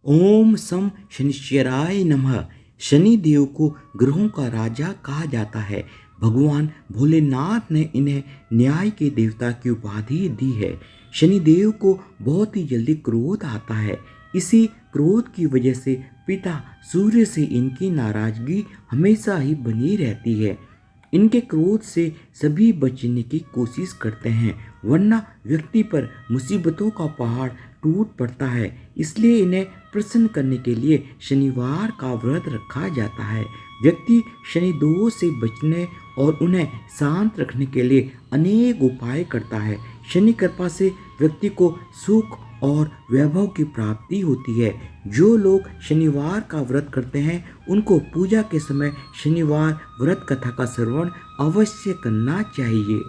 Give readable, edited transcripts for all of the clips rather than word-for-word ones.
ओम सम शनिश्चराय नमः। शनि देव को ग्रहों का राजा कहा जाता है। भगवान भोलेनाथ ने इन्हें न्याय के देवता की उपाधि दी है। शनि देव को बहुत ही जल्दी क्रोध आता है। इसी क्रोध की वजह से पिता सूर्य से इनकी नाराजगी हमेशा ही बनी रहती है। इनके क्रोध से सभी बचने की कोशिश करते हैं, वरना व्यक्ति पर मुसीबतों का पहाड़ टूट पड़ता है। इसलिए इन्हें प्रसन्न करने के लिए शनिवार का व्रत रखा जाता है। व्यक्ति शनि दोष से बचने और उन्हें शांत रखने के लिए अनेक उपाय करता है। शनि कृपा से व्यक्ति को सुख और वैभव की प्राप्ति होती है। जो लोग शनिवार का व्रत करते हैं उनको पूजा के समय शनिवार व्रत कथा का श्रवण अवश्य करना चाहिए।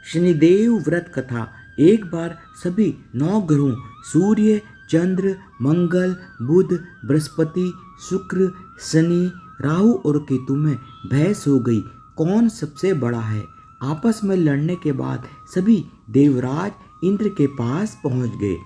शनिदेव व्रत कथा। एक बार सभी 9 ग्रहों सूर्य, चंद्र, मंगल, बुध, बृहस्पति, शुक्र, शनि, राहु और केतु में बहस हो गई, कौन सबसे बड़ा है। आपस में लड़ने के बाद सभी देवराज इंद्र के पास पहुंच गए।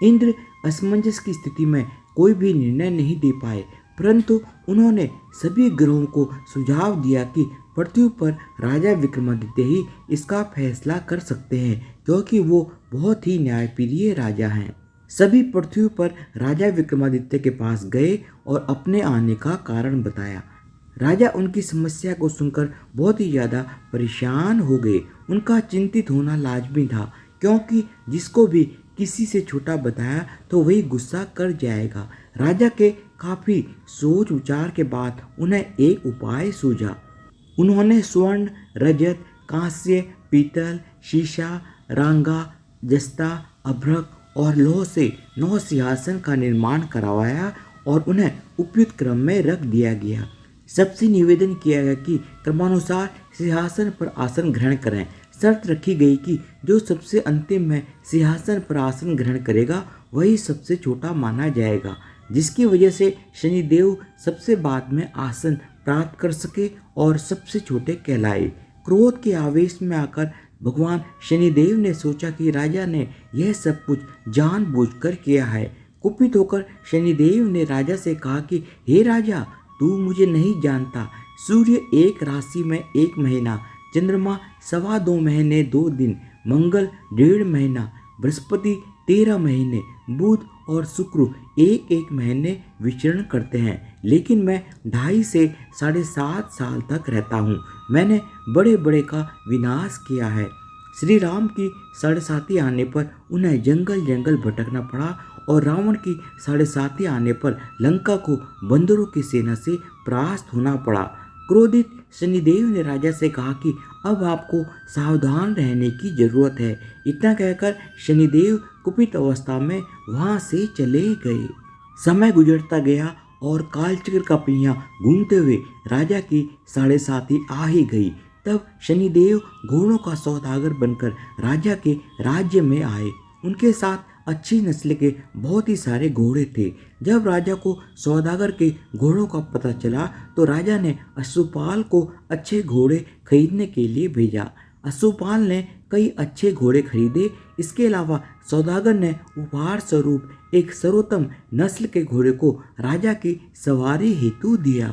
इंद्र असमंजस की स्थिति में कोई भी निर्णय नहीं दे पाए, परंतु उन्होंने सभी ग्रहों को सुझाव दिया कि पृथ्वी पर राजा विक्रमादित्य ही इसका फैसला कर सकते हैं, क्योंकि वो बहुत ही न्यायप्रिय राजा हैं। सभी पृथ्वी पर राजा विक्रमादित्य के पास गए और अपने आने का कारण बताया। राजा उनकी समस्या को सुनकर बहुत ही ज़्यादा परेशान हो गए। उनका चिंतित होना लाजमी था, क्योंकि जिसको भी किसी से छोटा बताया तो वही गुस्सा कर जाएगा। राजा के काफ़ी सोच विचार के बाद उन्हें एक उपाय सूझा। उन्होंने स्वर्ण, रजत, कांस्य, पीतल, शीशा, रांगा, जस्ता, अभ्रक और लौह से 9 सिंहासन का निर्माण करवाया और उन्हें उपयुक्त क्रम में रख दिया गया। सबसे निवेदन किया गया कि क्रमानुसार सिंहासन पर आसन ग्रहण करें। शर्त रखी गई कि जो सबसे अंतिम में सिंहासन पर आसन ग्रहण करेगा वही सबसे छोटा माना जाएगा, जिसकी वजह से शनिदेव सबसे बाद में आसन प्राप्त कर सके और सबसे छोटे कहलाए। क्रोध के आवेश में आकर भगवान शनिदेव ने सोचा कि राजा ने यह सब कुछ जानबूझकर किया है। कुपित होकर शनिदेव ने राजा से कहा कि हे राजा, तू मुझे नहीं जानता। सूर्य एक राशि में 1 महीना, चंद्रमा 2.25 महीने 2 दिन, मंगल 1.5 महीना, बृहस्पति 13 महीने, बुध और शुक्र 1-1 महीने विचरण करते हैं, लेकिन मैं 2.5 से 7.5 साल तक रहता हूँ। मैंने बड़े बड़े का विनाश किया है। श्री राम की 7.5 आने पर उन्हें जंगल जंगल भटकना पड़ा और रावण की 7.5 आने पर लंका को बंदरों की सेना से परास्त होना पड़ा। क्रोधित शनिदेव ने राजा से कहा कि अब आपको सावधान रहने की जरूरत है। इतना कहकर शनिदेव कुपित अवस्था में वहां से चले गए। समय गुजरता गया और कालचक्र का पहिया घूमते हुए राजा की 7.5 आ ही गई। तब शनिदेव घोड़ों का सौदागर बनकर राजा के राज्य में आए। उनके साथ अच्छी नस्ल के बहुत ही सारे घोड़े थे। जब राजा को सौदागर के घोड़ों का पता चला तो राजा ने अश्वपाल को अच्छे घोड़े खरीदने के लिए भेजा। अश्वपाल ने कई अच्छे घोड़े खरीदे। इसके अलावा सौदागर ने उपहार स्वरूप एक सर्वोत्तम नस्ल के घोड़े को राजा की सवारी हेतु दिया।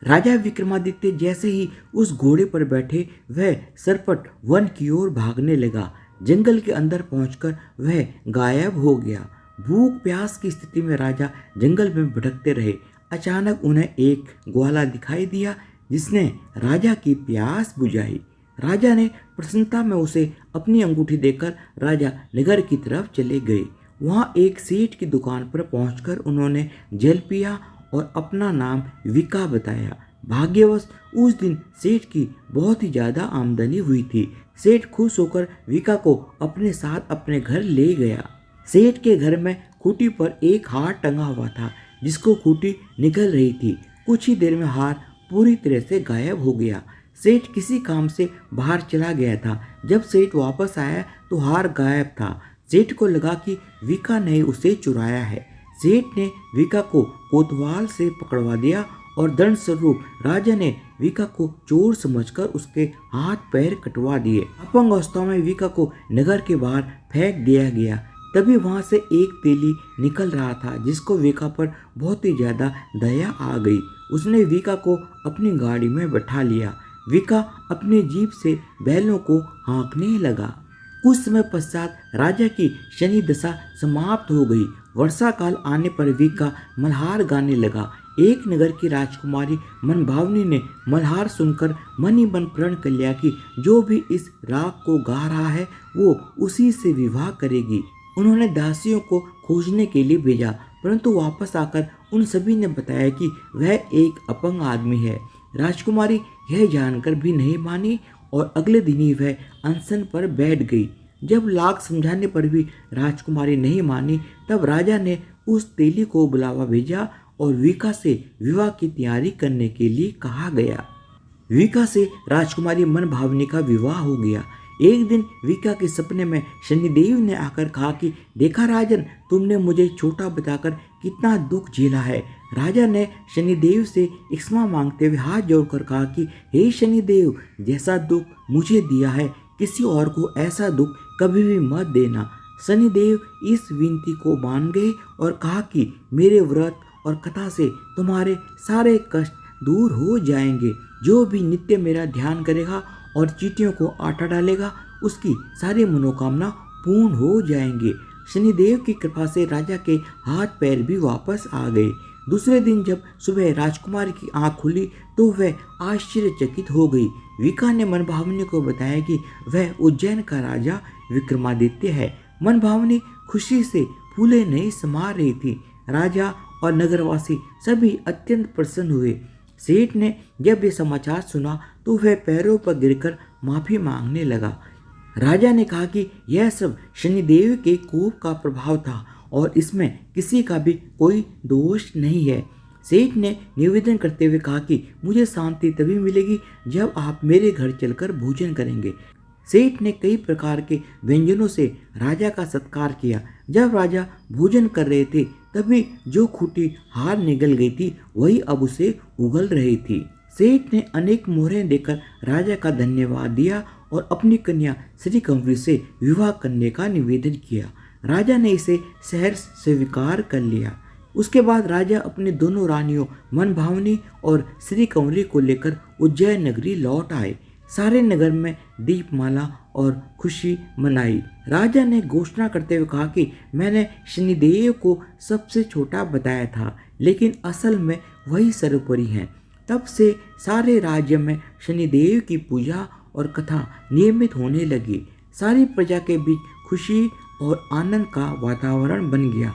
राजा विक्रमादित्य जैसे ही उस घोड़े पर बैठे वह सरपट वन की ओर भागने लगा। जंगल के अंदर पहुंचकर वह गायब हो गया। भूख प्यास की स्थिति में राजा जंगल में भटकते रहे। अचानक उन्हें एक ग्वाला दिखाई दिया जिसने राजा की प्यास बुझाई। राजा ने प्रसन्नता में उसे अपनी अंगूठी देकर राजा नगर की तरफ चले गए। वहां एक सेठ की दुकान पर पहुंचकर उन्होंने जल पिया और अपना नाम विका बताया। भाग्यवश उस दिन सेठ की बहुत ही ज़्यादा आमदनी हुई थी। सेठ खुश होकर विका को अपने साथ अपने घर ले गया। सेठ के घर में खूंटी पर एक हार टंगा हुआ था, जिसको खूंटी निकल रही थी। कुछ ही देर में हार पूरी तरह से गायब हो गया। सेठ किसी काम से बाहर चला गया था। जब सेठ वापस आया तो हार गायब था। सेठ को लगा कि विका ने उसे चुराया है। सेठ ने विका को कोतवाल से पकड़वा दिया और दंड स्वरूप राजा ने विका को चोर समझकर उसके हाथ पैर कटवा दिए। अपंग अवस्था में विका को नगर के बाहर फेंक दिया गया। तभी वहां से एक तेली निकल रहा था जिसको विका पर बहुत ही ज्यादा दया आ गई। उसने विका को अपनी गाड़ी में बैठा लिया। विका अपनी जीप से बैलों को हाँकने लगा। कुछ समय पश्चात राजा की शनि दशा समाप्त हो गई। वर्षा काल आने पर विका मल्हार गाने लगा। एक नगर की राजकुमारी मनभावनी ने मल्हार सुनकर मन ही मन प्रण कर लिया कि जो भी इस राग को गा रहा है वो उसी से विवाह करेगी। उन्होंने दासियों को खोजने के लिए भेजा, परंतु वापस आकर उन सभी ने बताया कि वह एक अपंग आदमी है। राजकुमारी यह जानकर भी नहीं मानी और अगले दिन ही वह अनशन पर बैठ गई। जब लाख समझाने पर भी राजकुमारी नहीं मानी, तब राजा ने उस तेली को बुलावा भेजा और विका से विवाह की तैयारी करने के लिए कहा गया। विका से राजकुमारी मनभावनी का विवाह हो गया। एक दिन विका के सपने में शनिदेव ने आकर कहा कि देखा राजन, तुमने मुझे छोटा बताकर कितना दुख झेला है। राजा ने शनिदेव से क्षमा मांगते हुए हाथ जोड़कर कहा कि हे शनिदेव, जैसा दुख मुझे दिया है किसी और को ऐसा दुख कभी भी मत देना। शनिदेव इस विनती को मान गए और कहा कि मेरे व्रत और कथा से तुम्हारे सारे कष्ट दूर हो जाएंगे। जो भी नित्य मेरा ध्यान करेगा और चींटियों को आटा डालेगा उसकी सारी मनोकामना पूर्ण हो जाएंगे। शनिदेव की कृपा से राजा के हाथ पैर भी वापस आ गए। दूसरे दिन जब सुबह राजकुमारी की आंख खुली तो वह आश्चर्यचकित हो गई। विका ने मनभावनी को बताया कि वह उज्जैन का राजा विक्रमादित्य है। मनभावनी खुशी से फूले नहीं समा रही थी। राजा और नगरवासी सभी अत्यंत प्रसन्न हुए। सेठ ने जब ये समाचार सुना तो वह पैरों पर गिरकर माफी मांगने लगा। राजा ने कहा कि यह सब शनिदेव के कोप का प्रभाव था और इसमें किसी का भी कोई दोष नहीं है। सेठ ने निवेदन करते हुए कहा कि मुझे शांति तभी मिलेगी जब आप मेरे घर चलकर भोजन करेंगे। सेठ ने कई प्रकार के व्यंजनों से राजा का सत्कार किया। जब राजा भोजन कर रहे थे तभी जो खूंटी हार निगल गई थी वही अब उसे उगल रही थी। सेठ ने अनेक मोहरें देकर राजा का धन्यवाद दिया और अपनी कन्या श्री कंवरी से विवाह करने का निवेदन किया। राजा ने इसे सहर्ष स्वीकार कर लिया। उसके बाद राजा अपनी दोनों रानियों मनभावनी और श्री कंवरी को लेकर उज्जैन नगरी लौट आए। सारे नगर में दीपमाला और खुशी मनाई। राजा ने घोषणा करते हुए कहा कि मैंने शनिदेव को सबसे छोटा बताया था, लेकिन असल में वही सर्वोपरि हैं। तब से सारे राज्य में शनिदेव की पूजा और कथा नियमित होने लगी। सारी प्रजा के बीच खुशी और आनंद का वातावरण बन गया।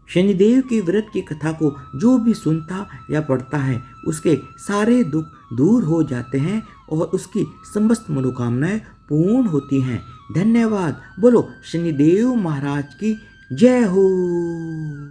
शनिदेव की व्रत की कथा को जो भी सुनता या पढ़ता है उसके सारे दुख दूर हो जाते हैं और उसकी समस्त मनोकामनाएं पूर्ण होती हैं। धन्यवाद। बोलो शनिदेव महाराज की जय हो।